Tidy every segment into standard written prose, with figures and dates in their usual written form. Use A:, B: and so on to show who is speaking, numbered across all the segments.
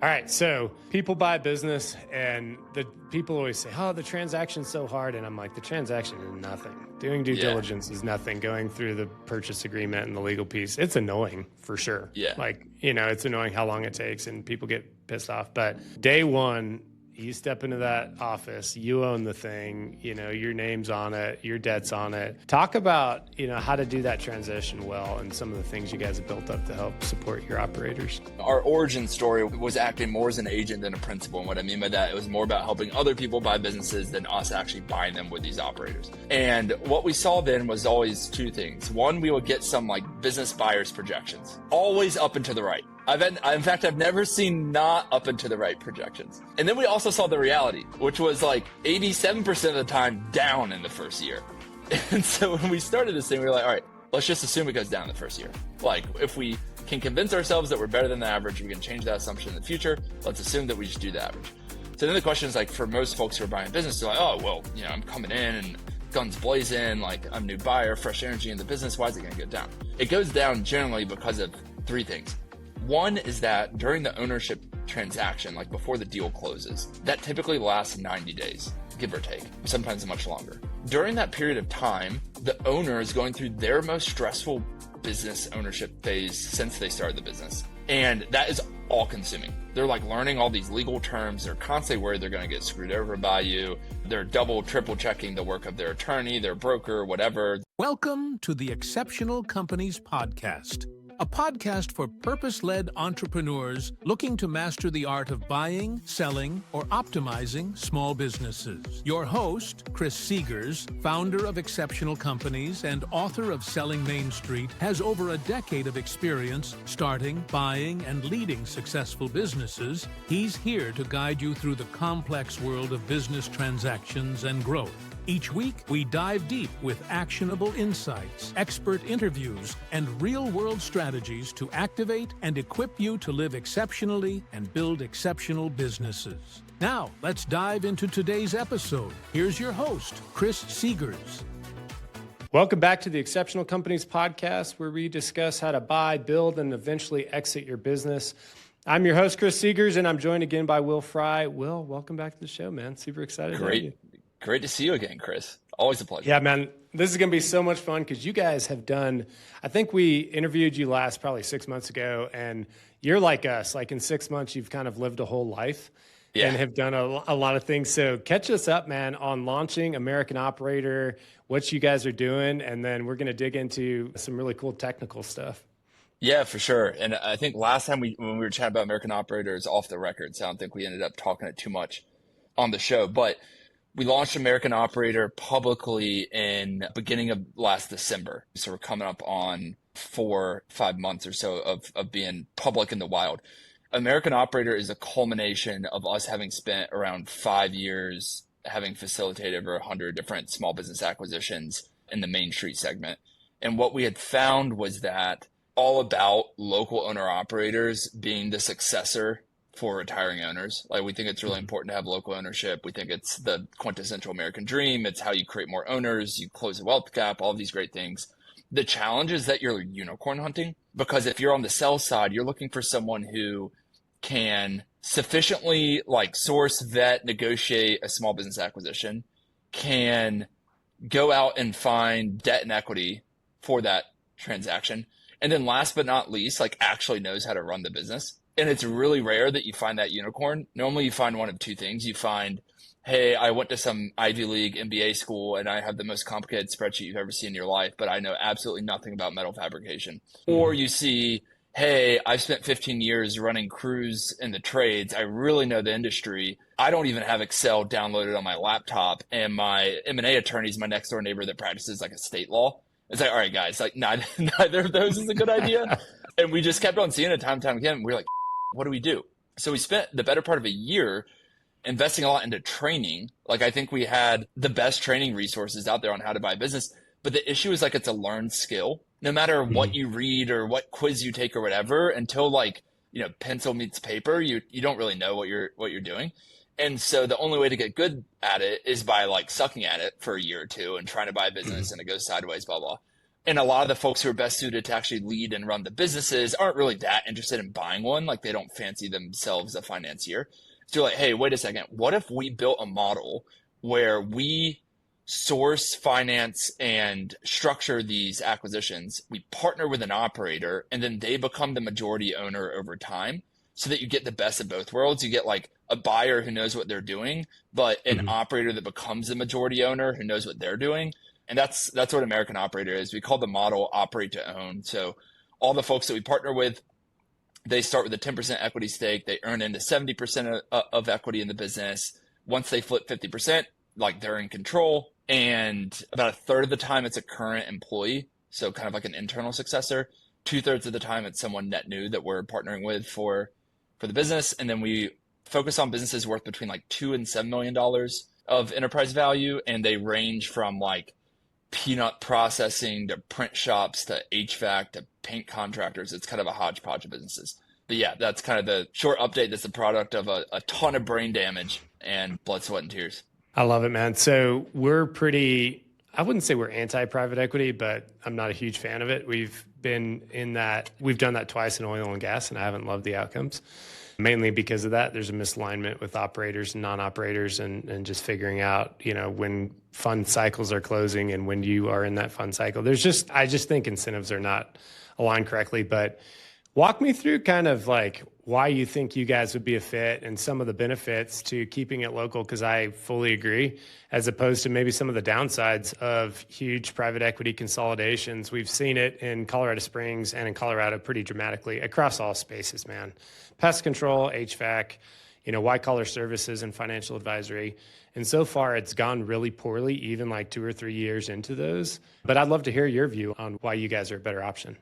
A: All right, so people buy a business, and the people always say, oh, the transaction's so hard. And I'm like, the transaction is nothing. Doing due diligence is nothing. Going through the purchase agreement and the legal piece, it's annoying for sure.
B: Yeah.
A: Like, it's annoying how long it takes, and people get pissed off. But day one, you step into that office, you own the thing, your name's on it, your debt's on it. Talk about, how to do that transition well and some of the things you guys have built up to help support your operators.
B: Our origin story was acting more as an agent than a principal. And what I mean by that, it was more about helping other people buy businesses than us actually buying them with these operators. And what we saw then was always two things. One, we would get some business buyers projections, always up and to the right. I've never seen not up and to the right projections. And then we also saw the reality, which was 87% of the time down in the first year. And so when we started this thing, we were like, all right, let's just assume it goes down the first year. If we can convince ourselves that we're better than the average, we can change that assumption in the future. Let's assume that we just do the average. So then the question is for most folks who are buying business, they're like, oh, well, I'm coming in and guns blazing, I'm a new buyer, fresh energy in the business. Why is it going to go down? It goes down generally because of three things. One is that during the ownership transaction, before the deal closes, that typically lasts 90 days, give or take, sometimes much longer. During that period of time, the owner is going through their most stressful business ownership phase since they started the business. And that is all consuming. They're learning all these legal terms. They're constantly worried they're going to get screwed over by you. They're double, triple checking the work of their attorney, their broker, whatever.
C: Welcome to the Exceptional Companies Podcast, a podcast for purpose-led entrepreneurs looking to master the art of buying, selling, or optimizing small businesses. Your host, Chris Seegers, founder of Exceptional Companies and author of Selling Main Street, has over a decade of experience starting, buying, and leading successful businesses. He's here to guide you through the complex world of business transactions and growth. Each week, we dive deep with actionable insights, expert interviews, and real-world strategies to activate and equip you to live exceptionally and build exceptional businesses. Now, let's dive into today's episode. Here's your host, Chris Seegers.
A: Welcome back to the Exceptional Companies Podcast, where we discuss how to buy, build, and eventually exit your business. I'm your host, Chris Seegers, and I'm joined again by Will Fry. Will, welcome back to the show, man. Super excited.
B: Great to see you again, Chris. Always a pleasure.
A: Yeah, man. This is going to be so much fun because you guys have done, I think we interviewed you last probably 6 months ago, and you're like us. In 6 months, you've kind of lived a whole life and have done a lot of things. So catch us up, man, on launching American Operator, what you guys are doing, and then we're going to dig into some really cool technical stuff.
B: Yeah, for sure. And I think last time when we were chatting about American Operators off the record, so I don't think we ended up talking it too much on the show, but we launched American Operator publicly in beginning of last December. So we're coming up on 4-5 months or so of being public in the wild. American Operator is a culmination of us having spent around 5 years having facilitated over 100 different small business acquisitions in the Main Street segment. And what we had found was that all about local owner operators being the successor for retiring owners. We think it's really important to have local ownership. We think it's the quintessential American dream. It's how you create more owners, you close the wealth gap, all of these great things. The challenge is that you're unicorn hunting, because if you're on the sell side, you're looking for someone who can sufficiently source, vet, negotiate a small business acquisition, can go out and find debt and equity for that transaction. And then last but not least, actually knows how to run the business. And it's really rare that you find that unicorn. Normally you find one of two things. You find, hey, I went to some Ivy League MBA school and I have the most complicated spreadsheet you've ever seen in your life, but I know absolutely nothing about metal fabrication. Or you see, hey, I've spent 15 years running crews in the trades. I really know the industry. I don't even have Excel downloaded on my laptop. And my M&A attorney is my next door neighbor that practices estate law. It's all right, guys, neither of those is a good idea. And we just kept on seeing it time and time again. We're like, what do we do? So we spent the better part of a year investing a lot into training. I think we had the best training resources out there on how to buy business. But the issue is it's a learned skill. No matter what you read or what quiz you take or whatever, until pencil meets paper, you don't really know what you're doing. And so the only way to get good at it is by sucking at it for a year or two and trying to buy a business and it goes sideways, blah, blah. And a lot of the folks who are best suited to actually lead and run the businesses aren't really that interested in buying one. Like they don't fancy themselves a financier. So you're like, hey, wait a second. What if we built a model where we source, finance, and structure these acquisitions? We partner with an operator, and then they become the majority owner over time, so that you get the best of both worlds. You get like a buyer who knows what they're doing, but an operator that becomes the majority owner who knows what they're doing. And that's what American Operator is. We call the model operate to own. So all the folks that we partner with, they start with a 10% equity stake. They earn into 70% of equity in the business. Once they flip 50%, like they're in control. And about a third of the time, it's a current employee. So kind of like an internal successor. 2/3 of the time, it's someone net new that we're partnering with for the business. And then we focus on businesses worth between like $2 and $7 million of enterprise value. And they range from like peanut processing to print shops to HVAC to paint contractors. It's kind of a hodgepodge of businesses. But yeah, that's kind of the short update. That's the product of a ton of brain damage and blood, sweat, and tears.
A: I love it, man. So we're pretty, I wouldn't say we're anti-private equity, but I'm not a huge fan of it. We've done that twice in oil and gas, and I haven't loved the outcomes. Mainly because of that, there's a misalignment with operators and non-operators and just figuring out, when fund cycles are closing and when you are in that fund cycle. I just think incentives are not aligned correctly. But walk me through kind of like why you think you guys would be a fit and some of the benefits to keeping it local, because I fully agree, as opposed to maybe some of the downsides of huge private equity consolidations. We've seen it in Colorado Springs and in Colorado pretty dramatically across all spaces, man. Pest control, HVAC, white collar services and financial advisory. And so far it's gone really poorly, even like 2 or 3 years into those. But I'd love to hear your view on why you guys are a better option.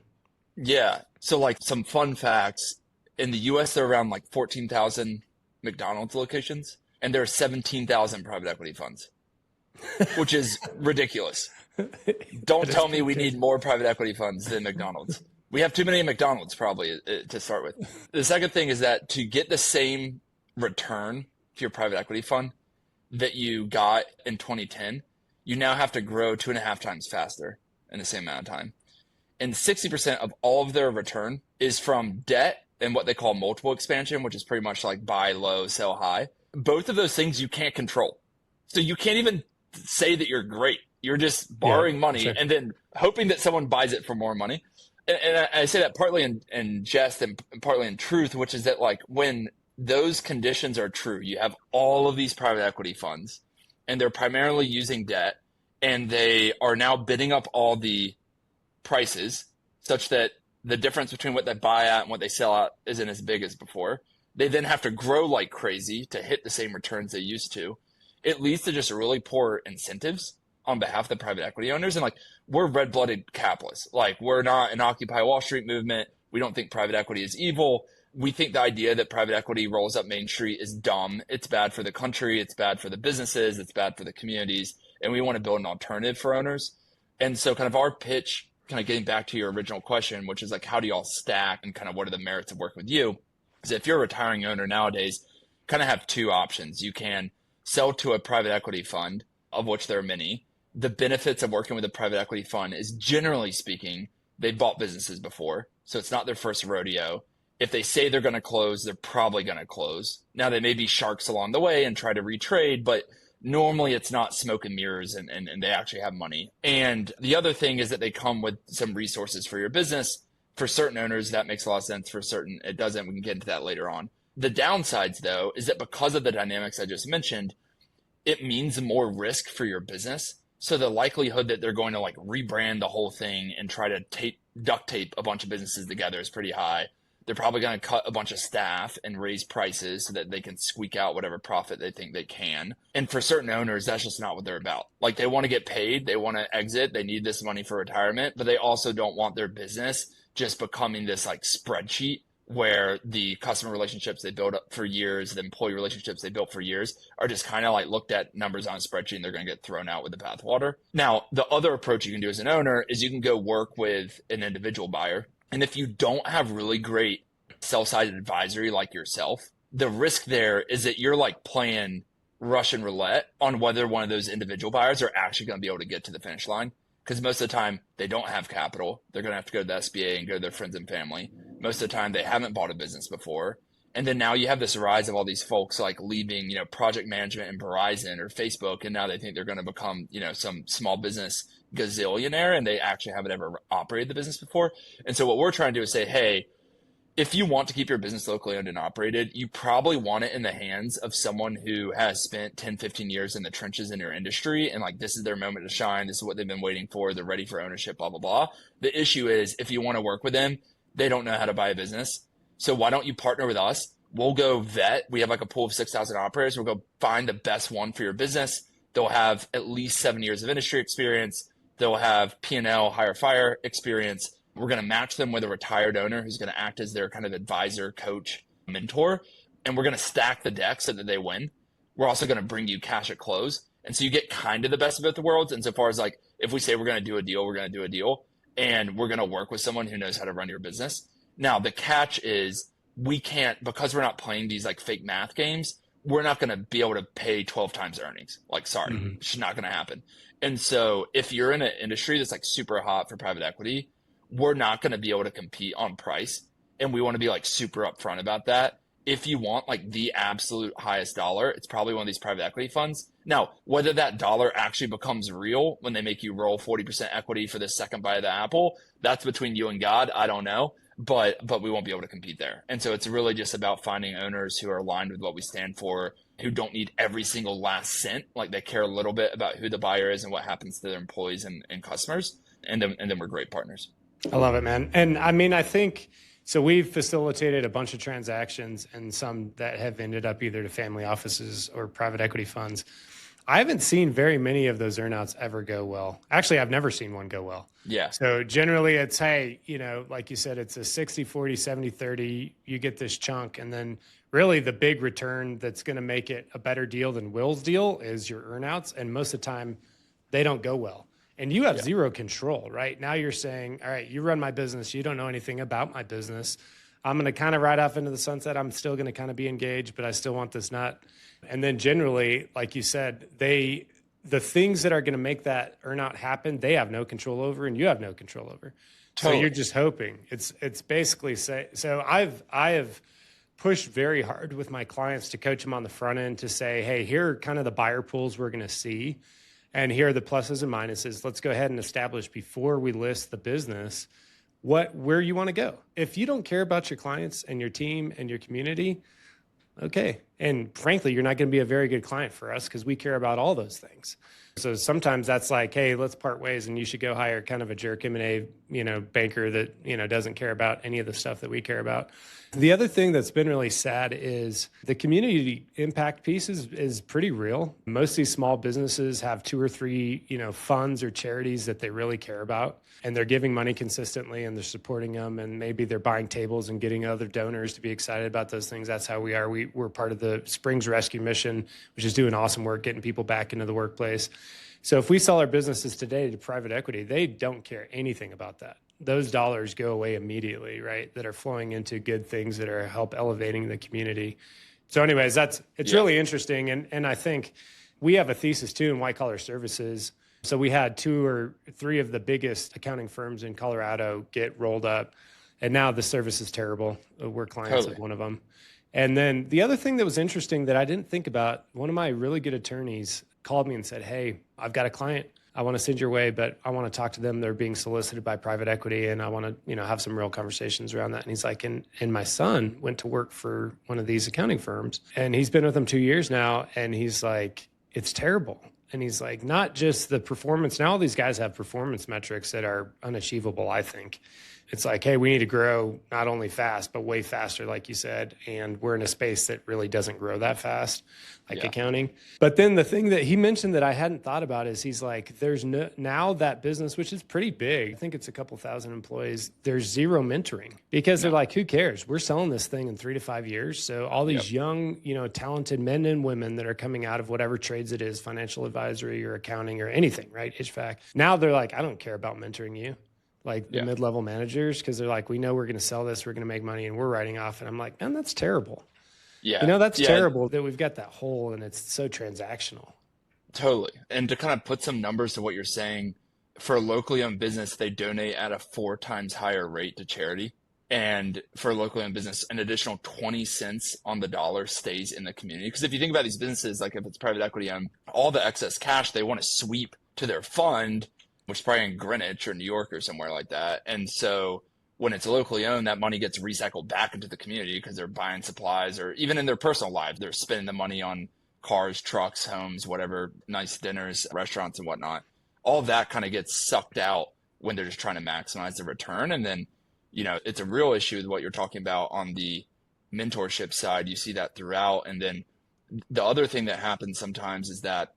B: Yeah. So like some fun facts, in the US, there are around like 14,000 McDonald's locations, and there are 17,000 private equity funds, which is ridiculous. Don't tell me we need more private equity funds than McDonald's. We have too many McDonald's probably to start with. The second thing is that to get the same return to your private equity fund that you got in 2010, you now have to grow 2.5 times faster in the same amount of time. And 60% of all of their return is from debt and what they call multiple expansion, which is pretty much like buy low, sell high. Both of those things you can't control. So you can't even say that you're great. You're just borrowing money and then hoping that someone buys it for more money. And I say that partly in jest and partly in truth, which is that like when those conditions are true, you have all of these private equity funds and they're primarily using debt, and they are now bidding up all the prices such that the difference between what they buy at and what they sell at isn't as big as before. They then have to grow like crazy to hit the same returns they used to. It leads to just really poor incentives on behalf of the private equity owners. And like, we're red-blooded capitalists. Like, we're not an Occupy Wall Street movement. We don't think private equity is evil. We think the idea that private equity rolls up Main Street is dumb. It's bad for the country. It's bad for the businesses. It's bad for the communities. And we want to build an alternative for owners. And so kind of our pitch, kind of getting back to your original question, which is like, how do y'all stack and kind of what are the merits of working with you? Is if you're a retiring owner nowadays, kind of have two options. You can sell to a private equity fund, of which there are many. The benefits of working with a private equity fund is, generally speaking, they've bought businesses before, so it's not their first rodeo. If they say they're going to close, they're probably going to close. Now, they may be sharks along the way and try to retrade, but normally it's not smoke and mirrors and they actually have money. And the other thing is that they come with some resources for your business. For certain owners, that makes a lot of sense. For certain, it doesn't. We can get into that later on. The downsides, though, is that because of the dynamics I just mentioned, it means more risk for your business. So the likelihood that they're going to like rebrand the whole thing and try to duct tape a bunch of businesses together is pretty high. They're probably going to cut a bunch of staff and raise prices so that they can squeak out whatever profit they think they can. And for certain owners, that's just not what they're about. Like, they want to get paid, they want to exit, they need this money for retirement, but they also don't want their business just becoming this like spreadsheet where the customer relationships they built up for years, the employee relationships they built for years are just kind of like looked at numbers on a spreadsheet and they're going to get thrown out with the bathwater. Now, the other approach you can do as an owner is you can go work with an individual buyer. And if you don't have really great sell-side advisory like yourself, the risk there is that you're like playing Russian roulette on whether one of those individual buyers are actually going to be able to get to the finish line. because most of the time they don't have capital. They're going to have to go to the SBA and go to their friends and family. Most of the time they haven't bought a business before. And then now you have this rise of all these folks like leaving, project management in Verizon or Facebook. And now they think they're going to become, some small business gazillionaire, and they actually haven't ever operated the business before. And so what we're trying to do is say, hey, if you want to keep your business locally owned and operated, you probably want it in the hands of someone who has spent 10, 15 years in the trenches in your industry. And like, this is their moment to shine. This is what they've been waiting for. They're ready for ownership, blah, blah, blah. The issue is if you want to work with them, they don't know how to buy a business. So why don't you partner with us? We'll go vet. We have like a pool of 6,000 operators. We'll go find the best one for your business. They'll have at least 7 years of industry experience. They'll have P&L, hire, fire experience. We're going to match them with a retired owner who's going to act as their kind of advisor, coach, mentor. And we're going to stack the deck so that they win. We're also going to bring you cash at close. And so you get kind of the best of both the worlds. And so far as like, if we say we're going to do a deal, we're going to do a deal. And we're going to work with someone who knows how to run your business. Now, the catch is we can't, because we're not playing these like fake math games, we're not going to be able to pay 12 times earnings. Like, sorry, it's not going to happen. And so if you're in an industry that's like super hot for private equity, we're not going to be able to compete on price. And we want to be like super upfront about that. If you want like the absolute highest dollar, it's probably one of these private equity funds. Now, whether that dollar actually becomes real when they make you roll 40% equity for the second bite of the apple, that's between you and God. I don't know. But we won't be able to compete there. And so it's really just about finding owners who are aligned with what we stand for, who don't need every single last cent. Like they care a little bit about who the buyer is and what happens to their employees and customers. And then we're great partners.
A: I love it, man. And I mean, I think, so we've facilitated a bunch of transactions and some that have ended up either to family offices or private equity funds. I haven't seen very many of those earnouts ever go well. Actually, I've never seen one go well.
B: Yeah.
A: So generally it's, hey, like you said, it's a 60, 40, 70, 30, you get this chunk. And then really the big return that's going to make it a better deal than Will's deal is your earnouts. And most of the time they don't go well. And you have zero control, right? Now you're saying, all right, you run my business. You don't know anything about my business. I'm going to kind of ride off into the sunset. I'm still going to kind of be engaged, but I still want this nut. And then generally, like you said, the things that are going to make that earnout happen, they have no control over, and you have no control over. Totally. So you're just hoping. It's basically so I have pushed very hard with my clients to coach them on the front end to say, hey, here are kind of the buyer pools we're going to see, and here are the pluses and minuses. Let's go ahead and establish before we list the business where you want to go. If you don't care about your clients and your team and your community, okay. And frankly, you're not going to be a very good client for us because we care about all those things. So sometimes that's like, hey, let's part ways and you should go hire kind of a jerk M&A, banker that, doesn't care about any of the stuff that we care about. The other thing that's been really sad is the community impact piece is pretty real. Most of these small businesses have 2 or 3, funds or charities that they really care about, and they're giving money consistently and they're supporting them, and maybe they're buying tables and getting other donors to be excited about those things. That's how we are. We're part of the Springs Rescue Mission, which is doing awesome work, getting people back into the workplace. So if we sell our businesses today to private equity, they don't care anything about that. Those dollars go away immediately, right? That are flowing into good things that are help elevating the community. So anyways, it's really interesting. And I think we have a thesis too in white collar services. So we had 2 or 3 of the biggest accounting firms in Colorado get rolled up, and now the service is terrible. We're clients of one of them. And then the other thing that was interesting that I didn't think about, one of my really good attorneys called me and said, hey, I've got a client I want to send your way, but I want to talk to them. They're being solicited by private equity, and I want to, have some real conversations around that. And he's like, and my son went to work for one of these accounting firms, and he's been with them 2 years now. And he's like, it's terrible. And he's like, not just the performance. Now all these guys have performance metrics that are unachievable, I think. It's like, hey, we need to grow not only fast, but way faster, like you said. And we're in a space that really doesn't grow that fast, like accounting. But then the thing that he mentioned that I hadn't thought about is he's like, there's now that business, which is pretty big. I think it's a couple thousand employees. There's zero mentoring because they're like, who cares? We're selling this thing in 3 to 5 years. So all these young, talented men and women that are coming out of whatever trades it is, financial advisory or accounting or anything, right? HVAC. Now they're like, I don't care about mentoring you. Like the mid-level managers, because they're like, we know we're going to sell this, we're going to make money, and we're writing off. And I'm like, man, that's terrible. Yeah. That's terrible that we've got that hole and it's so transactional.
B: Totally. And to kind of put some numbers to what you're saying, for a locally owned business, they donate at a 4 times higher rate to charity. And for a locally owned business, an additional 20 cents on the dollar stays in the community. Because if you think about these businesses, like if it's private equity owned, all the excess cash they want to sweep to their fund, which is probably in Greenwich or New York or somewhere like that. And so when it's locally owned, that money gets recycled back into the community because they're buying supplies, or even in their personal lives, they're spending the money on cars, trucks, homes, whatever, nice dinners, restaurants and whatnot. All of that kind of gets sucked out when they're just trying to maximize the return. And then, it's a real issue with what you're talking about on the mentorship side. You see that throughout. And then the other thing that happens sometimes is that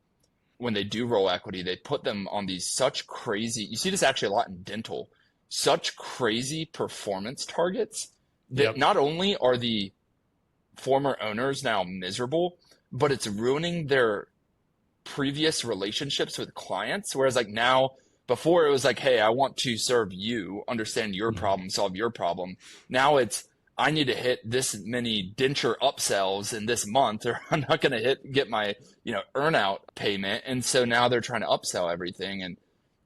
B: when they do roll equity, they put them on these such crazy, you see this actually a lot in dental, such crazy performance targets that not only are the former owners now miserable, but it's ruining their previous relationships with clients. Whereas like now, before it was like, hey, I want to serve you, understand your problem, solve your problem. Now it's, I need to hit this many denture upsells in this month, or I'm not going to get my, earn out payment. And so now they're trying to upsell everything. And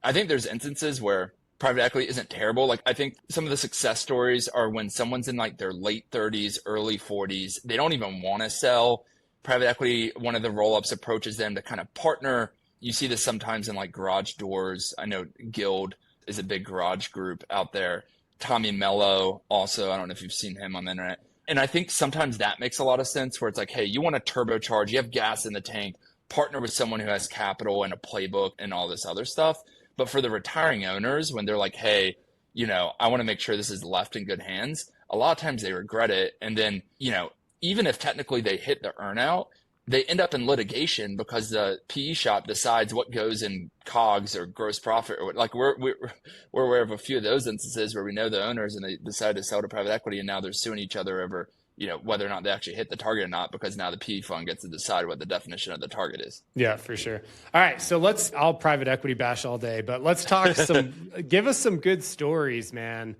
B: I think there's instances where private equity isn't terrible. Like I think some of the success stories are when someone's in like their late 30s, early 40s, they don't even want to sell. Private equity, one of the roll-ups approaches them to kind of partner. You see this sometimes in like garage doors. I know Guild is a big garage group out there. Tommy Mello also, I don't know if you've seen him on the internet. And I think sometimes that makes a lot of sense where it's like, hey, you want to turbocharge, you have gas in the tank, partner with someone who has capital and a playbook and all this other stuff. But for the retiring owners, when they're like, hey, I want to make sure this is left in good hands, a lot of times they regret it. And then, even if technically they hit the earnout, they end up in litigation because the PE shop decides what goes in COGS or gross profit, or like we're aware of a few of those instances where we know the owners and they decide to sell to private equity, and now they're suing each other over, whether or not they actually hit the target or not, because now the PE fund gets to decide what the definition of the target is.
A: Yeah, for sure. All right. So I'll private equity bash all day, but let's talk give us some good stories, man.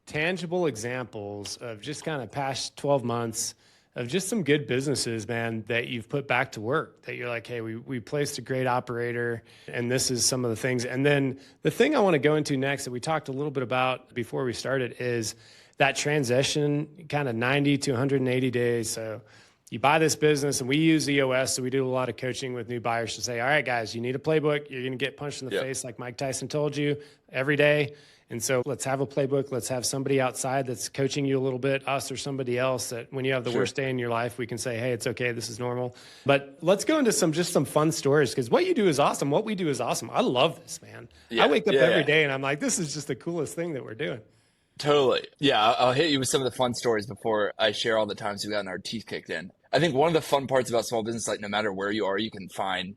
A: Tangible examples of just kind of past 12 months of just some good businesses, man, that you've put back to work, that you're like, hey, we placed a great operator, and this is some of the things. And then the thing I want to go into next that we talked a little bit about before we started is that transition, kind of 90 to 180 days. So you buy this business, and we use EOS, so we do a lot of coaching with new buyers to say, all right, guys, you need a playbook. You're going to get punched in the face like Mike Tyson told you every day. And so let's have a playbook. Let's have somebody outside that's coaching you a little bit, us or somebody else, that when you have the worst day in your life, we can say, hey, it's okay. This is normal. But let's go into some fun stories, because what you do is awesome. What we do is awesome. I love this, man. I wake up every day and I'm like, this is just the coolest thing that we're doing.
B: Totally. Yeah. I'll hit you with some of the fun stories before I share all the times we've gotten our teeth kicked in. I think one of the fun parts about small business, like no matter where you are, you can find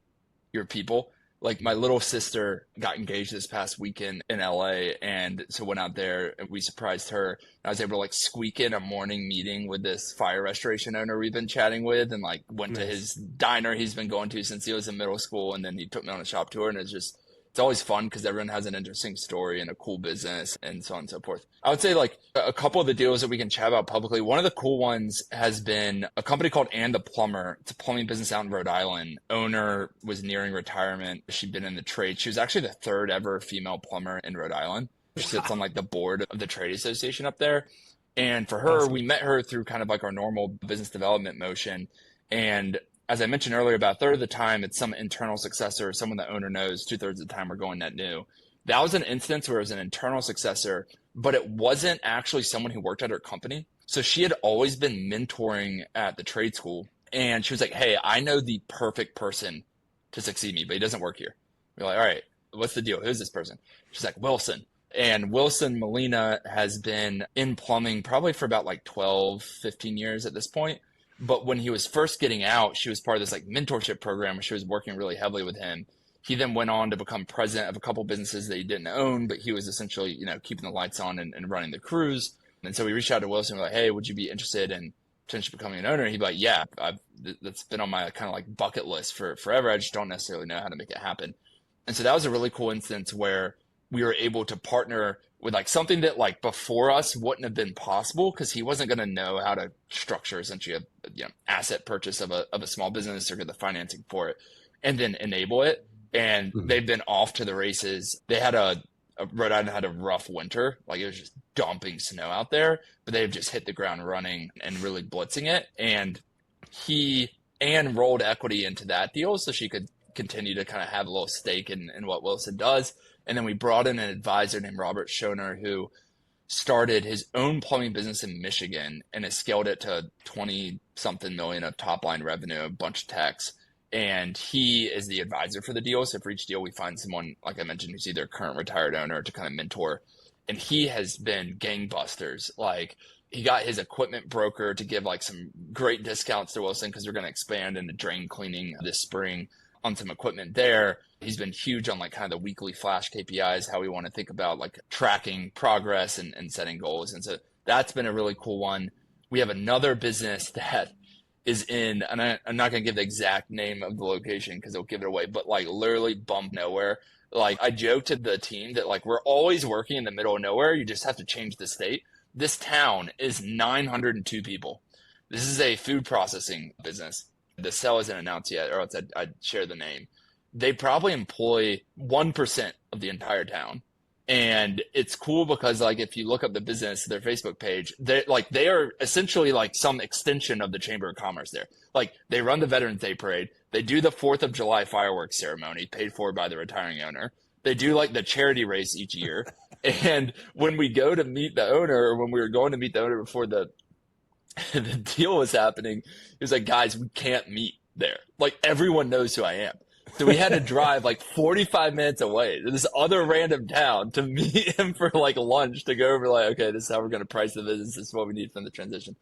B: your people. Like my little sister got engaged this past weekend in LA, and so went out there and we surprised her. I was able to like squeak in a morning meeting with this fire restoration owner we've been chatting with, and like went to his diner he's been going to since he was in middle school, and then he took me on a shop tour, and it's always fun because everyone has an interesting story and a cool business and so on and so forth. I would say like a couple of the deals that we can chat about publicly. One of the cool ones has been a company called And the Plumber. It's a plumbing business out in Rhode Island. Owner was nearing retirement. She'd been in the trade. She was actually the third ever female plumber in Rhode Island. She sits on like the board of the trade association up there. And for her, we met her through kind of like our normal business development motion. And as I mentioned earlier, about a third of the time, it's some internal successor, someone the owner knows. 2/3 of the time, we're going net new. That was an instance where it was an internal successor, but it wasn't actually someone who worked at her company. So she had always been mentoring at the trade school. And she was like, hey, I know the perfect person to succeed me, but he doesn't work here. We're like, all right, what's the deal? Who's this person? She's like, Wilson. And Wilson Molina has been in plumbing probably for about like 12, 15 years at this point. But when he was first getting out, she was part of this like mentorship program where she was working really heavily with him. He then went on to become president of a couple businesses that he didn't own, but he was essentially, keeping the lights on and running the crews. And so we reached out to Wilson and we're like, hey, would you be interested in potentially becoming an owner? And he'd be like, yeah, that's been on my kind of like bucket list for forever. I just don't necessarily know how to make it happen. And so that was a really cool instance where we were able to partner with like something that like before us wouldn't have been possible, because he wasn't going to know how to structure essentially a asset purchase of a small business or get the financing for it and then enable it. and they've been off to the races. They had Rhode Island had a rough winter. Like, it was just dumping snow out there, but they've just hit the ground running and really blitzing it. And Anne rolled equity into that deal so she could continue to kind of have a little stake in what Wilson does. And then we brought in an advisor named Robert Schoner, who started his own plumbing business in Michigan and has scaled it to 20 something million of top line revenue, a bunch of techs. And he is the advisor for the deal. So for each deal, we find someone, like I mentioned, who's either a current retired owner to kind of mentor. And he has been gangbusters. Like, he got his equipment broker to give like some great discounts to Wilson because we're going to expand into drain cleaning this spring on some equipment there. He's been huge on like kind of the weekly flash KPIs, how we want to think about like tracking progress and setting goals. And so that's been a really cool one. We have another business that is in, and I'm not going to give the exact name of the location because it'll give it away, but like literally bump nowhere. Like, I joke to the team that like, we're always working in the middle of nowhere. You just have to change the state. This town is 902 people. This is a food processing business. The sale isn't announced yet, or else I'd share the name. They probably employ 1% of the entire town. And it's cool because like, if you look up the business, their Facebook page, they are essentially like some extension of the Chamber of Commerce there. Like, they run the Veterans Day Parade. They do the 4th of July fireworks ceremony paid for by the retiring owner. They do like the charity race each year. And when we go to meet the owner, or when we were going to meet the owner before the deal was happening, he was like, guys, we can't meet there. Like, everyone knows who I am. So we had to drive like 45 minutes away to this other random town to meet him for like lunch, to go over like, okay, this is how we're going to price the business. This is what we need from the transition.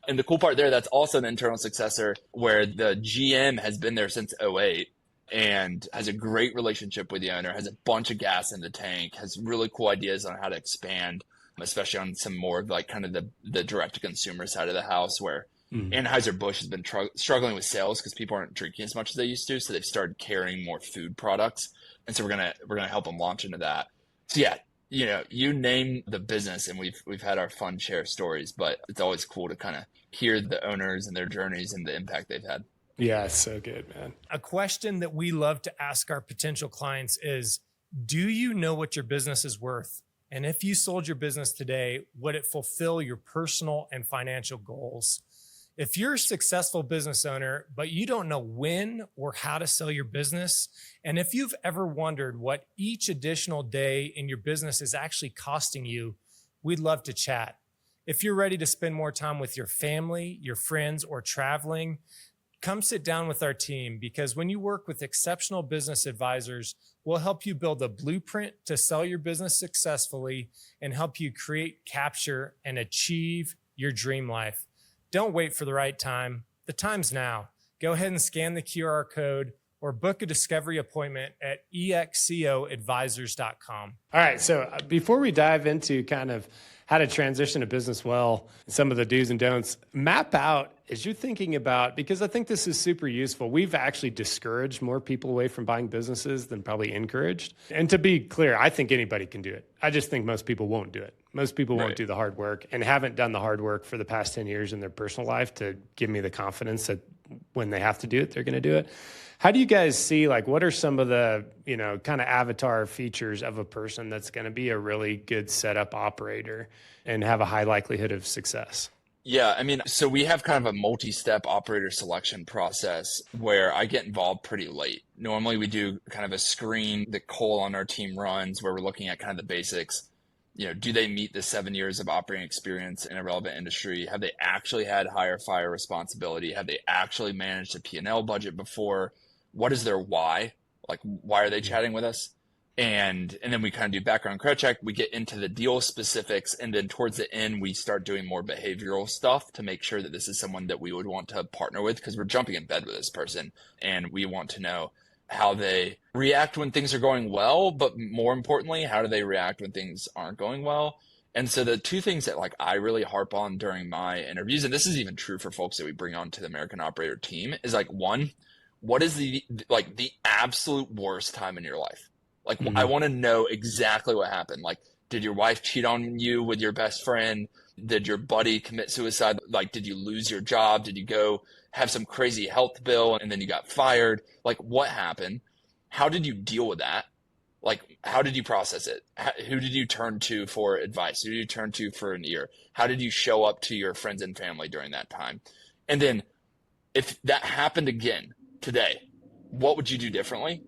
B: And the cool part there, that's also an internal successor where the GM has been there since 2008 and has a great relationship with the owner, has a bunch of gas in the tank, has really cool ideas on how to expand, especially on some more of like kind of the direct to consumer side of the house, where Anheuser-Busch has been struggling with sales because people aren't drinking as much as they used to. So they've started carrying more food products. And so we're going to help them launch into that. So yeah, you name the business and we've had our fun share stories, but it's always cool to kind of hear the owners and their journeys and the impact they've had.
A: Yeah, it's so good, man.
D: A question that we love to ask our potential clients is, do you know what your business is worth? And if you sold your business today, would it fulfill your personal and financial goals? If you're a successful business owner, but you don't know when or how to sell your business, and if you've ever wondered what each additional day in your business is actually costing you, we'd love to chat. If you're ready to spend more time with your family, your friends, or traveling, come sit down with our team, because when you work with exceptional business advisors, we'll help you build a blueprint to sell your business successfully and help you create, capture, and achieve your dream life. Don't wait for the right time. The time's now. Go ahead and scan the QR code or book a discovery appointment at excoadvisors.com.
A: All right. So before we dive into kind of how to transition a business well, some of the do's and don'ts, map out as you're thinking about, because I think this is super useful. We've actually discouraged more people away from buying businesses than probably encouraged. And to be clear, I think anybody can do it. I just think most people won't do it. Most people won't do the hard work and haven't done the hard work for the past 10 years in their personal life to give me the confidence that when they have to do it, they're going to do it. How do you guys see, like, what are some of the, kind of avatar features of a person that's going to be a really good setup operator and have a high likelihood of success?
B: Yeah, I mean, so we have kind of a multi-step operator selection process where I get involved pretty late. Normally we do kind of a screen that Cole on our team runs where we're looking at kind of the basics. Do they meet the 7 years of operating experience in a relevant industry? Have they actually had hire fire responsibility? Have they actually managed a P&L budget before? What is their why? Like, why are they chatting with us? And then we kind of do background credit check. We get into the deal specifics. And then towards the end, we start doing more behavioral stuff to make sure that this is someone that we would want to partner with, because we're jumping in bed with this person. And we want to know how they react when things are going well, but more importantly, how do they react when things aren't going well? And so the two things that like I really harp on during my interviews, and this is even true for folks that we bring on to the American Operator team, is like, one, what is the absolute worst time in your life? Like, I want to know exactly what happened. Like, did your wife cheat on you with your best friend? Did your buddy commit suicide? Like, did you lose your job? Did you go have some crazy health bill and then you got fired? Like, what happened? how did you deal with that? Like, how did you process it? Who did you turn to for advice? Who did you turn to for an ear? How did you show up to your friends and family during that time? And then if that happened again today, what would you do differently?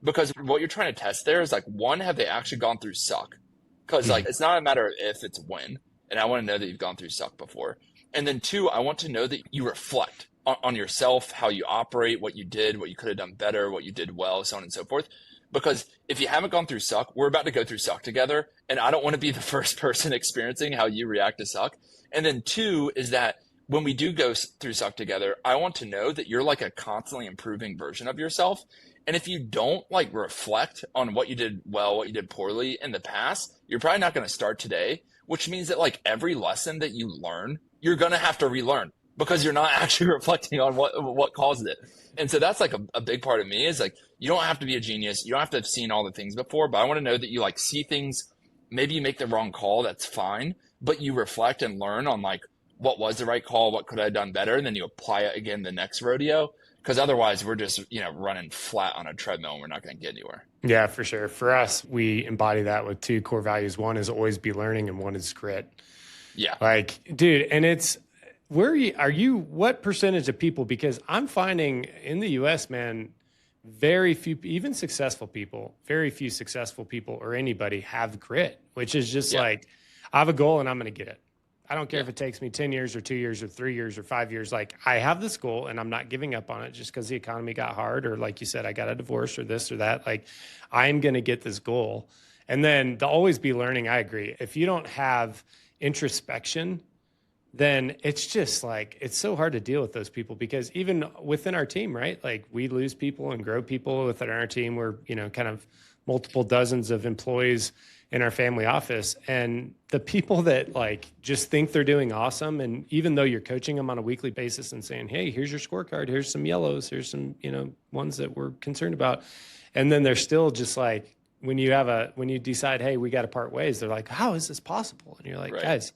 B: Because what you're trying to test there is like, one, have they actually gone through suck? Because like, it's not a matter of if, it's when. And I want to know that you've gone through suck before. And then two, I want to know that you reflect on yourself, how you operate, what you did, what you could have done better, what you did well, so on and so forth. Because if you haven't gone through suck, we're about to go through suck together. And I don't want to be the first person experiencing how you react to suck. And then two is that when we do go through suck together, I want to know that you're like a constantly improving version of yourself. And if you don't like reflect on what you did well, what you did poorly in the past, you're probably not going to start today, which means that like every lesson that you learn, you're going to have to relearn because you're not actually reflecting on what caused it. And so that's like a big part of me is like, you don't have to be a genius. You don't have to have seen all the things before, but I want to know that you like see things. Maybe you make the wrong call. That's fine. But you reflect and learn on like, what was the right call? What could I have done better? And then you apply it again the next rodeo. Because otherwise we're just, running flat on a treadmill and we're not going to get anywhere.
A: Yeah, for sure. For us, we embody that with two core values. One is always be learning and one is grit.
B: Yeah.
A: Like, dude, and it's, what percentage of people, because I'm finding in the US, man, very few, even successful people, very few successful people or anybody have grit, which is just like, I have a goal and I'm going to get it. I don't care if it takes me 10 years or 2 years or 3 years or 5 years. Like, I have this goal and I'm not giving up on it just because the economy got hard or like you said, I got a divorce or this or that. Like, I'm going to get this goal. And then to always be learning, I agree. If you don't have introspection, then it's just like, it's so hard to deal with those people because even within our team, right? Like, we lose people and grow people within our team. We're, kind of multiple dozens of employees in our family office, and the people that like just think they're doing awesome. And even though you're coaching them on a weekly basis and saying, hey, here's your scorecard, here's some yellows, here's some, ones that we're concerned about. And then they're still just like, when you decide, hey, we got to part ways, they're like, how is this possible? And you're like, guys,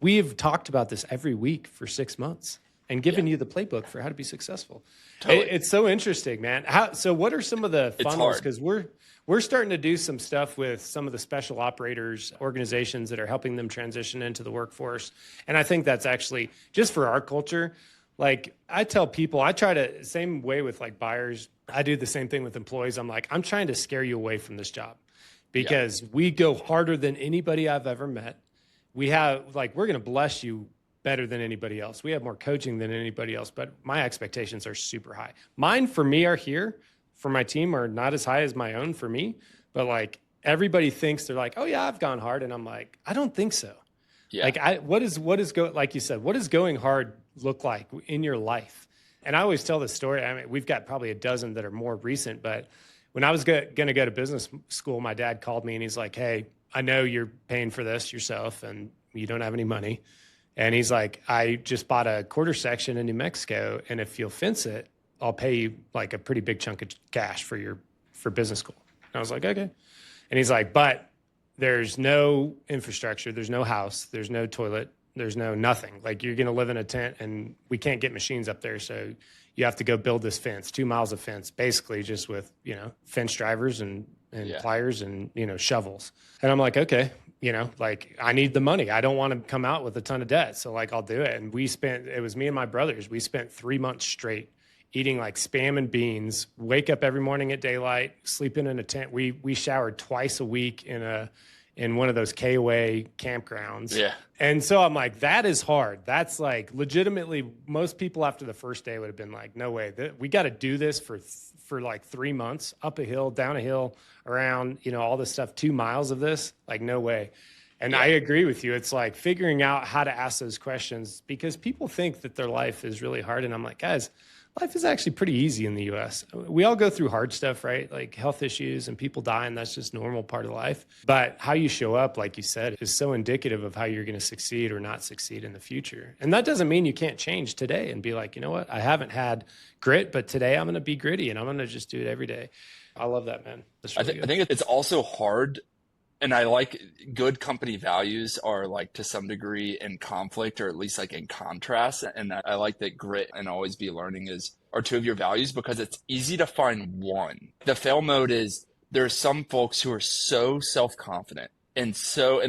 A: we've talked about this every week for 6 months and given you the playbook for how to be successful. Totally. It's so interesting, man. So what are some of the funnels? Because we're starting to do some stuff with some of the special operators organizations that are helping them transition into the workforce. And I think that's actually just for our culture. Like, I tell people, I try to, same way with like buyers, I do the same thing with employees. I'm like, I'm trying to scare you away from this job because we go harder than anybody I've ever met. We have like, we're going to bless you better than anybody else. We have more coaching than anybody else, but my expectations are super high. Mine for me are here. For my team are not as high as my own for me, but like everybody thinks they're like, oh yeah, I've gone hard. And I'm like, I don't think so. Yeah. Like like you said, what does going hard look like in your life? And I always tell this story. I mean, we've got probably a dozen that are more recent, but when I was going to go to business school, my dad called me and he's like, hey, I know you're paying for this yourself and you don't have any money. And he's like, I just bought a quarter section in New Mexico. And if you'll fence it, I'll pay you like a pretty big chunk of cash for business school. And I was like, okay. And he's like, but there's no infrastructure. There's no house. There's no toilet. There's no nothing. Like, you're going to live in a tent and we can't get machines up there. So you have to go build this fence, 2 miles of fence, basically just with, fence drivers and pliers and, shovels. And I'm like, okay, like, I need the money. I don't want to come out with a ton of debt. So like, I'll do it. And it was me and my brothers. We spent 3 months straight eating like Spam and beans, wake up every morning at daylight, sleeping in a tent. We showered twice a week in one of those KOA campgrounds. Yeah. And so I'm like, that is hard. That's like legitimately, most people after the first day would have been like, no way, we got to do this for like 3 months, up a hill, down a hill, around, all this stuff, 2 miles of this, like, no way. And I agree with you. It's like figuring out how to ask those questions because people think that their life is really hard. And I'm like, guys, life is actually pretty easy in the U.S. We all go through hard stuff, right? Like health issues and people die, and that's just normal part of life. But how you show up, like you said, is so indicative of how you're going to succeed or not succeed in the future. And that doesn't mean you can't change today and be like, you know what? I haven't had grit, but today I'm going to be gritty and I'm going to just do it every day. I love that, man. That's really good.
B: I think it's also hard And I like good company values are like to some degree in conflict or at least like in contrast. And I like that grit and always be learning are two of your values because it's easy to find one. The fail mode is there are some folks who are so self-confident and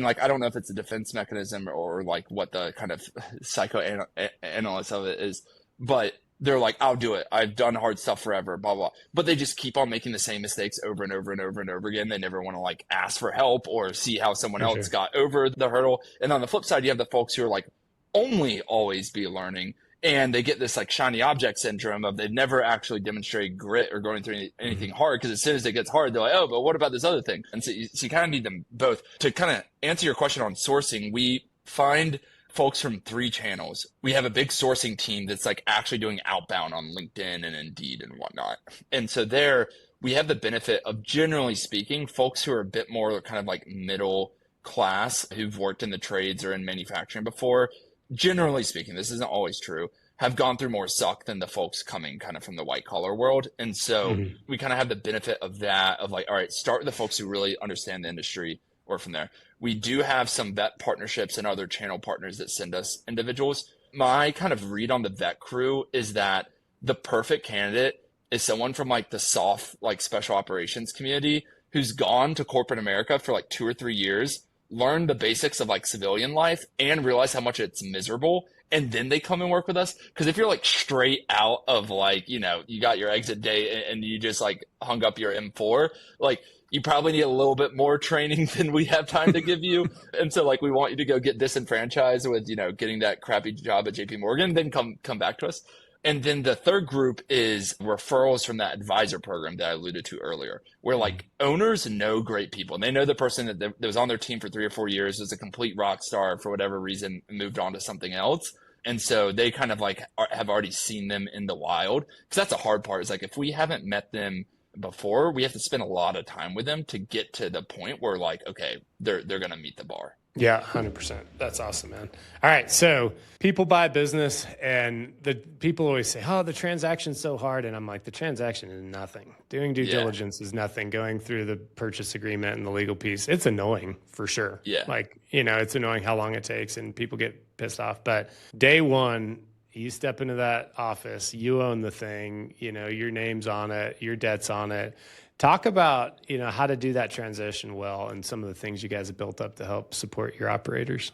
B: like, I don't know if it's a defense mechanism or like what the kind of psychoanalyst of it is, but they're like, I'll do it. I've done hard stuff forever, blah, blah. But they just keep on making the same mistakes over and over and over and over again. They never want to like ask for help or see how someone else got over the hurdle. And on the flip side, you have the folks who are like, only always be learning. And they get this like shiny object syndrome of they've never actually demonstrated grit or going through anything hard. Because as soon as it gets hard, they're like, oh, but what about this other thing? And so you kind of need them both. To kind of answer your question on sourcing, we find folks from 3 channels. We have a big sourcing team that's like actually doing outbound on LinkedIn and Indeed and whatnot. And so there we have the benefit of, generally speaking, folks who are a bit more kind of like middle class who've worked in the trades or in manufacturing before. Generally speaking, this isn't always true, have gone through more suck than the folks coming kind of from the white collar world. And so we kind of have the benefit of that, of like, all right, start with the folks who really understand the industry, or from there. We do have some vet partnerships and other channel partners that send us individuals. My kind of read on the vet crew is that the perfect candidate is someone from like the soft, like special operations community who's gone to corporate America for like 2 or 3 years, learned the basics of like civilian life and realize how much it's miserable. And then they come and work with us. Because if you're like straight out of like, you know, you got your exit date and you just like hung up your M4, like you probably need a little bit more training than we have time to give you. And so like, we want you to go get disenfranchised with, you know, getting that crappy job at JP Morgan, then come back to us. And then the third group is referrals from that advisor program that I alluded to earlier, where like owners know great people and they know the person that was on their team for 3 or 4 years, was a complete rock star for whatever reason, moved on to something else. And so they kind of like have already seen them in the wild. Because that's a hard part, is like, if we haven't met them before, we have to spend a lot of time with them to get to the point where like, okay, they're going to meet the bar.
A: Yeah, 100%. That's awesome, man. All right. So people buy a business and the people always say, oh, the transaction's so hard. And I'm like, the transaction is nothing. Doing due diligence is nothing. Going through the purchase agreement and the legal piece, it's annoying for sure.
B: Yeah.
A: Like, you know, it's annoying how long it takes and people get pissed off. But day one, you step into that office, you own the thing, you know, your name's on it, your debt's on it. Talk about, you know, how to do that transition well and some of the things you guys have built up to help support your operators.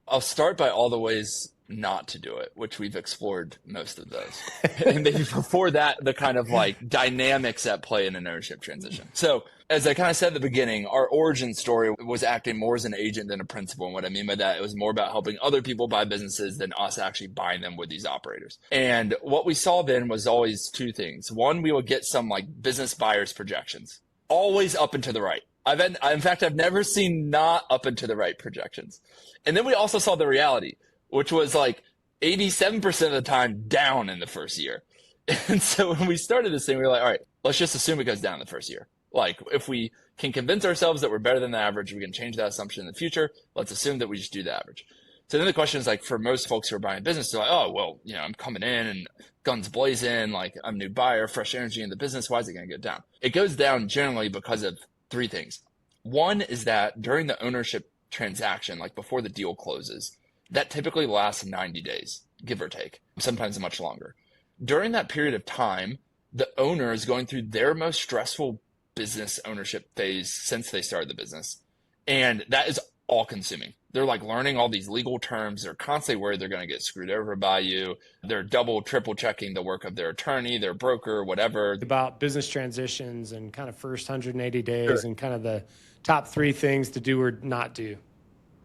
B: I'll start by all the ways not to do it, which we've explored most of those. And maybe before that, the kind of like dynamics at play in an ownership transition. So as I kind of said at the beginning, our origin story was acting more as an agent than a principal. And what I mean by that, it was more about helping other people buy businesses than us actually buying them with these operators. And what we saw then was always 2 things. One, we would get some like business buyers projections, always up and to the right. I've never seen not up and to the right projections. And then we also saw the reality, which was like 87% of the time down in the first year. And so when we started this thing, we were like, all right, let's just assume it goes down in the first year. Like, if we can convince ourselves that we're better than the average, we can change that assumption in the future. Let's assume that we just do the average. So then the question is, like, for most folks who are buying business, they're like, oh, well, you know, I'm coming in and guns blazing, like I'm a new buyer, fresh energy in the business. Why is it going to go down? It goes down generally because of 3 things. One is that during the ownership transaction, like before the deal closes, that typically lasts 90 days, give or take, sometimes much longer. During that period of time, the owner is going through their most stressful business ownership phase since they started the business. And that is all consuming. They're like learning all these legal terms. They're constantly worried they're going to get screwed over by you. They're double, triple checking the work of their attorney, their broker, whatever.
A: About business transitions and kind of first 180 days and kind of the top 3 things to do or not do.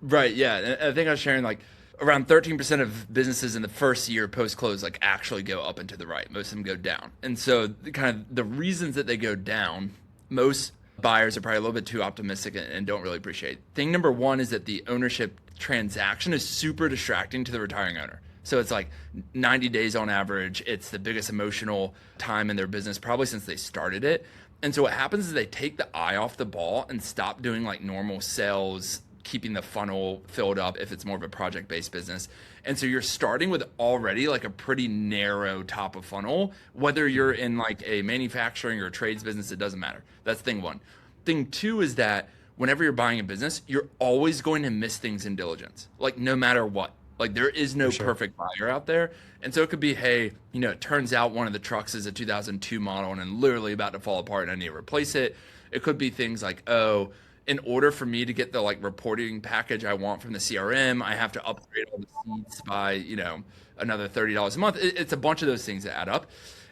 B: Right. Yeah. I think I was sharing like around 13% of businesses in the first year post-close like actually go up and to the right. Most of them go down. And so kind of the reasons that they go down, most buyers are probably a little bit too optimistic and don't really appreciate. Thing number 1 is that the ownership transaction is super distracting to the retiring owner. So it's like 90 days on average. It's the biggest emotional time in their business, probably since they started it. And so what happens is they take the eye off the ball and stop doing like normal sales, keeping the funnel filled up if it's more of a project-based business. And so you're starting with already like a pretty narrow top of funnel, whether you're in like a manufacturing or trades business, it doesn't matter. That's thing 1. Thing 2 is that whenever you're buying a business, you're always going to miss things in diligence, like no matter what. Like there is no perfect buyer out there. And so it could be, hey, it turns out one of the trucks is a 2002 model and literally about to fall apart and I need to replace it. It could be things like, oh, in order for me to get the like reporting package I want from the CRM, I have to upgrade all the seats by, another $30 a month. It's a bunch of those things that add up.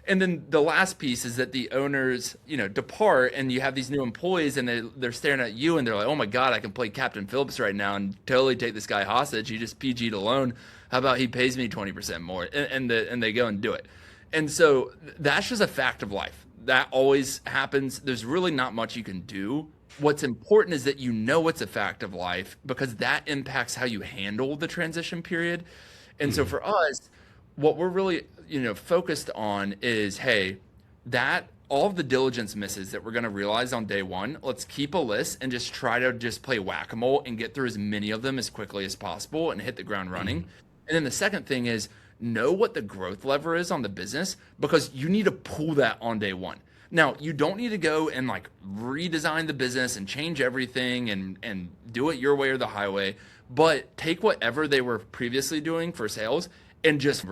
B: And then the last piece is that the owners, depart and you have these new employees and they're staring at you and they're like, oh my God, I can play Captain Phillips right now and totally take this guy hostage. He just PG'd a loan. How about he pays me 20% more? And they go and do it. And so that's just a fact of life. That always happens. There's really not much you can do. What's important is that it's a fact of life because that impacts how you handle the transition period. And so for us, what we're really focused on is, hey, that all of the diligence misses that we're going to realize on day one, let's keep a list and just try to just play whack-a-mole and get through as many of them as quickly as possible and hit the ground running. And then the second thing is know what the growth lever is on the business because you need to pull that on day one. Now, you don't need to go and like redesign the business and change everything and do it your way or the highway, but take whatever they were previously doing for sales and just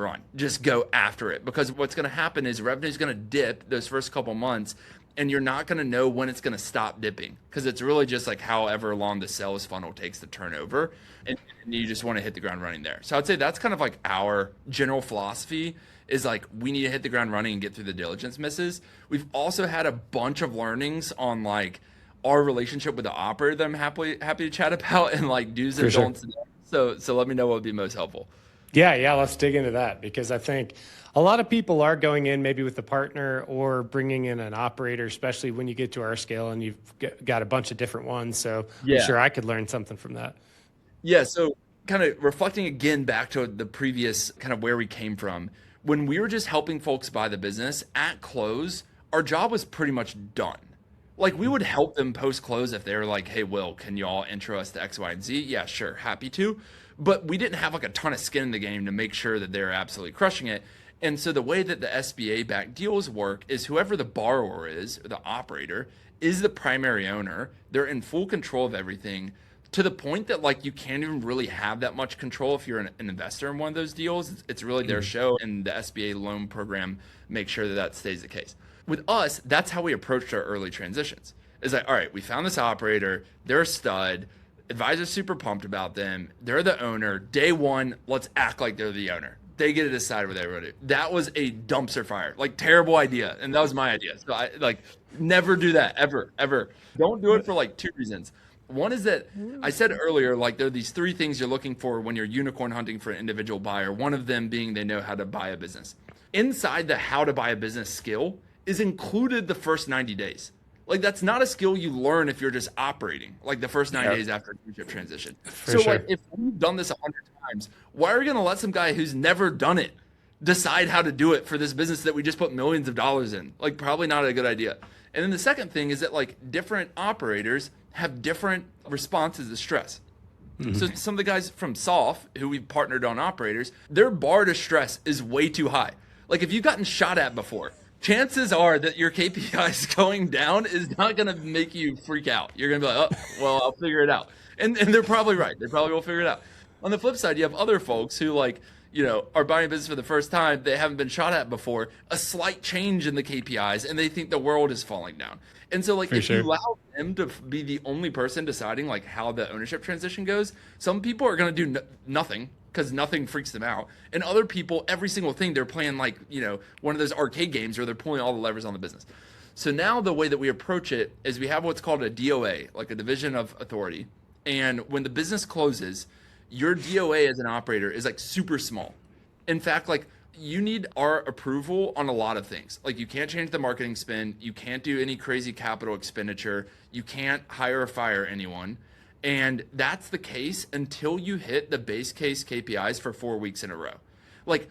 B: go after it. Because what's going to happen is revenue is going to dip those first couple months and you're not going to know when it's going to stop dipping because it's really just like however long the sales funnel takes to turn over and you just want to hit the ground running there. So I'd say that's kind of like our general philosophy is like we need to hit the ground running and get through the diligence misses. We've also had a bunch of learnings on like our relationship with the operator that I'm happy to chat about and like do's and don'ts. So let me know what would be most helpful.
A: Yeah, let's dig into that because I think a lot of people are going in maybe with a partner or bringing in an operator, especially when you get to our scale and you've got a bunch of different ones. So I'm sure I could learn something from that.
B: Yeah, so kind of reflecting again back to the previous kind of where we came from, when we were just helping folks buy the business at close, our job was pretty much done. Like we would help them post close if they were like, hey, Will, can y'all intro us to X, Y, and Z? Yeah, sure. Happy to. But we didn't have like a ton of skin in the game to make sure that they're absolutely crushing it. And so the way that the SBA-backed deals work is whoever the borrower is, or the operator, is the primary owner. They're in full control of everything to the point that like you can't even really have that much control if you're an investor in one of those deals. It's really their show, and the SBA loan program makes sure that stays the case. With us, that's how we approached our early transitions. It's like, all right, we found this operator, they're a stud, advisor's super pumped about them, they're the owner. Day one, let's act like they're the owner. They get to decide what they want to do. That was a dumpster fire, like terrible idea. And that was my idea. So I like never do that ever. Don't do it for like two reasons. One is that I said earlier, like there are these three things you're looking for when you're unicorn hunting for an individual buyer. One of them being they know how to buy a business. Inside the how to buy a business skill is included the first 90 days. Like that's not a skill you learn if you're just operating like the first 90 days after a leadership transition. Like if we've done this 100 times, why are we going to let some guy who's never done it decide how to do it for this business that we just put millions of dollars in? Like probably not a good idea. And then the second thing is that like different operators have different responses to stress. So some of the guys from SOF who we've partnered on operators, their bar to stress is way too high. Like if you've gotten shot at before, chances are that your KPIs going down is not going to make you freak out. You're going to be like, oh, well, I'll figure it out. And they're probably right. They probably will figure it out. On the flip side, you have other folks who like, are buying a business for the first time. They haven't been shot at before. A slight change in the KPIs and they think the world is falling down. And so like if you allow them to be the only person deciding like how the ownership transition goes, some people are going to do nothing because nothing freaks them out. And other people, every single thing, they're playing like, one of those arcade games where they're pulling all the levers on the business. So now the way that we approach it is we have what's called a DOA, like a division of authority. And when the business closes, your DOA as an operator is like super small. In fact, like you need our approval on a lot of things. Like you can't change the marketing spend. You can't do any crazy capital expenditure. You can't hire or fire anyone. And that's the case until you hit the base case KPIs for 4 weeks in a row. Like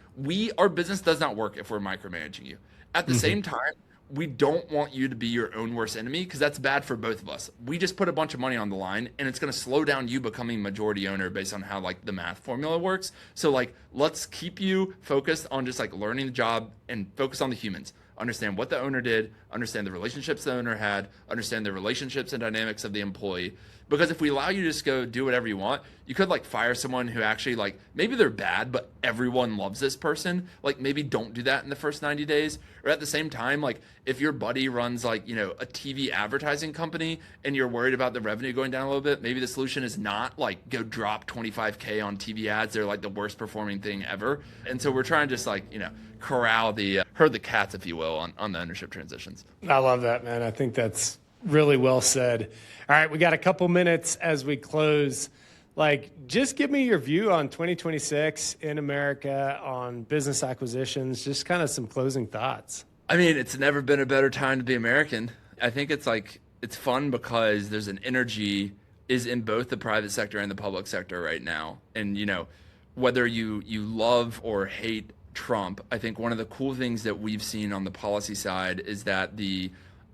B: our business does not work if we're micromanaging you. At the same time, we don't want you to be your own worst enemy because that's bad for both of us. We just put a bunch of money on the line and it's going to slow down you becoming majority owner based on how like the math formula works. So like, let's keep you focused on just like learning the job and focus on the humans. understand what the owner did, understand the relationships the owner had, understand the relationships and dynamics of the employee. Because if we allow you to just go do whatever you want, you could like fire someone who actually like, maybe they're bad, but everyone loves this person. Like maybe don't do that in the first 90 days. Or at the same time, like if your buddy runs like, you know, a TV advertising company and you're worried about the revenue going down a little bit, maybe the solution is not like go drop 25K on TV ads. They're like the worst performing thing ever. And so we're trying to just like, you know, corral herd the cats, if you will, on the ownership transitions.
A: I love that, man. I think that's really well said. All right, we got a couple minutes as we close. Like, just give me your view on 2026 in America on business acquisitions, just kind of some closing thoughts.
B: I mean, it's never been a better time to be American. I think it's fun because there's an energy is in both the private sector and the public sector right now. And, you know, whether you love or hate Trump, I think one of the cool things that we've seen on the policy side is that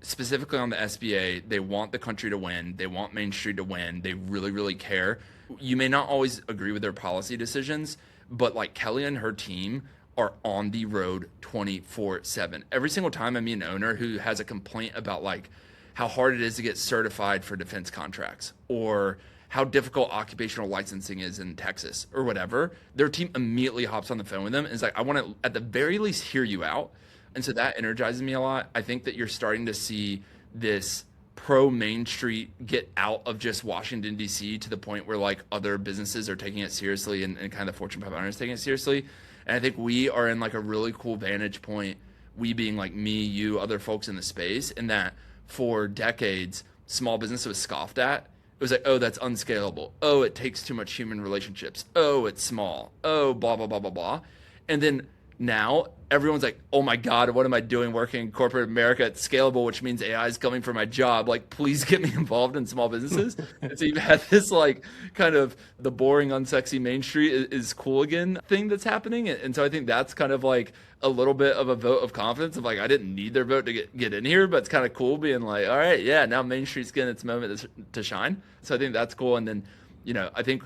B: specifically on the SBA, they want the country to win. They want Main Street to win. They really, really care. You may not always agree with their policy decisions, but like Kelly and her team are on the road 24/7. Every single time I meet an owner who has a complaint about like how hard it is to get certified for defense contracts or how difficult occupational licensing is in Texas or whatever, their team immediately hops on the phone with them and is like, I want to at the very least hear you out. And so that energizes me a lot. I think that you're starting to see this pro Main Street get out of just Washington, D.C. to the point where like other businesses are taking it seriously and kind of Fortune 500 is taking it seriously. And I think we are in like a really cool vantage point, we being like me, you, other folks in the space, in that for decades, small business was scoffed at. It was like, oh, that's unscalable. Oh, it takes too much human relationships. Oh, it's small. Oh, blah, blah, blah, blah, blah. And then now everyone's like, oh my God, what am I doing working in corporate America? It's scalable, which means AI is coming for my job. Like, please get me involved in small businesses. And so you've had this like kind of the boring, unsexy Main Street is cool again thing that's happening. And so I think that's kind of like a little bit of a vote of confidence of like, I didn't need their vote to get in here, but it's kind of cool being like, all right, yeah, now Main Street's getting its moment to shine. So I think that's cool. And then, you know, I think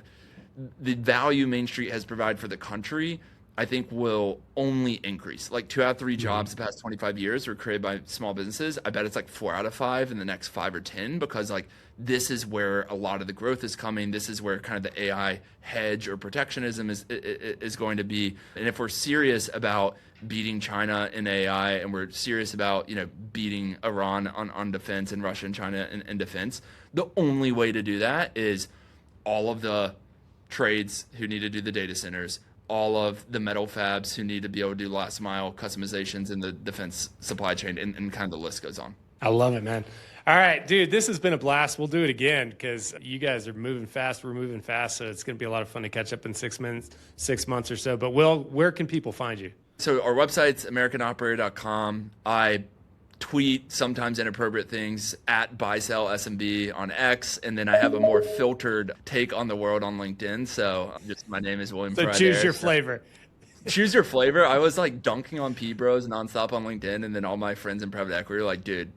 B: the value Main Street has provided for the country, I think will only increase. Like 2 out of 3 jobs the past 25 years were created by small businesses. I bet it's like 4 out of 5 in the next 5 or 10, because like this is where a lot of the growth is coming. This is where kind of the AI hedge or protectionism is going to be. And if we're serious about beating China in AI, and we're serious about, you know, beating Iran on defense and Russia and China in defense, the only way to do that is all of the trades who need to do the data centers, all of the metal fabs who need to be able to do last mile customizations in the defense supply chain, and kind of the list goes on.
A: I love it, man. All right, dude, this has been a blast. We'll do it again because you guys are moving fast. We're moving fast. So it's going to be a lot of fun to catch up in 6 months or so. But Will, where can people find you?
B: So our website's AmericanOperator.com. I tweet sometimes inappropriate things at BuySellSMB on X, and then I have a more filtered take on the world on LinkedIn. So just my name is William.
A: So
B: Fry
A: choose
B: there.
A: your flavor.
B: Choose your flavor. I was like dunking on P-Bros nonstop on LinkedIn, and then all my friends in private equity were like, dude,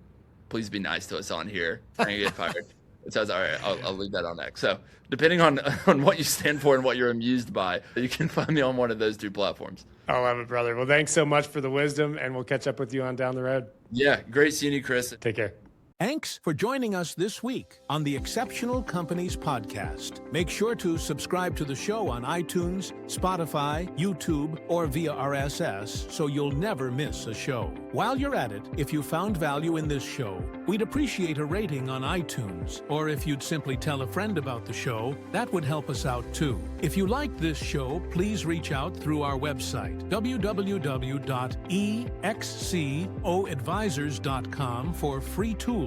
B: please be nice to us on here. I'm gonna get fired. So I was all right, I'll leave that on X. So depending on what you stand for and what you're amused by, you can find me on one of those 2 platforms.
A: I love it, brother. Well, thanks so much for the wisdom, and we'll catch up with you on down the road.
B: Yeah, great seeing you, Chris.
A: Take care.
C: Thanks for joining us this week on the Exceptional Companies Podcast. Make sure to subscribe to the show on iTunes, Spotify, YouTube, or via RSS so you'll never miss a show. While you're at it, if you found value in this show, we'd appreciate a rating on iTunes. Or if you'd simply tell a friend about the show, that would help us out too. If you liked this show, please reach out through our website, www.excoadvisors.com, for free tools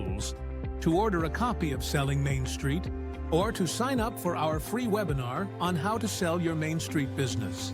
C: to order a copy of Selling Main Street, or to sign up for our free webinar on how to sell your Main Street business.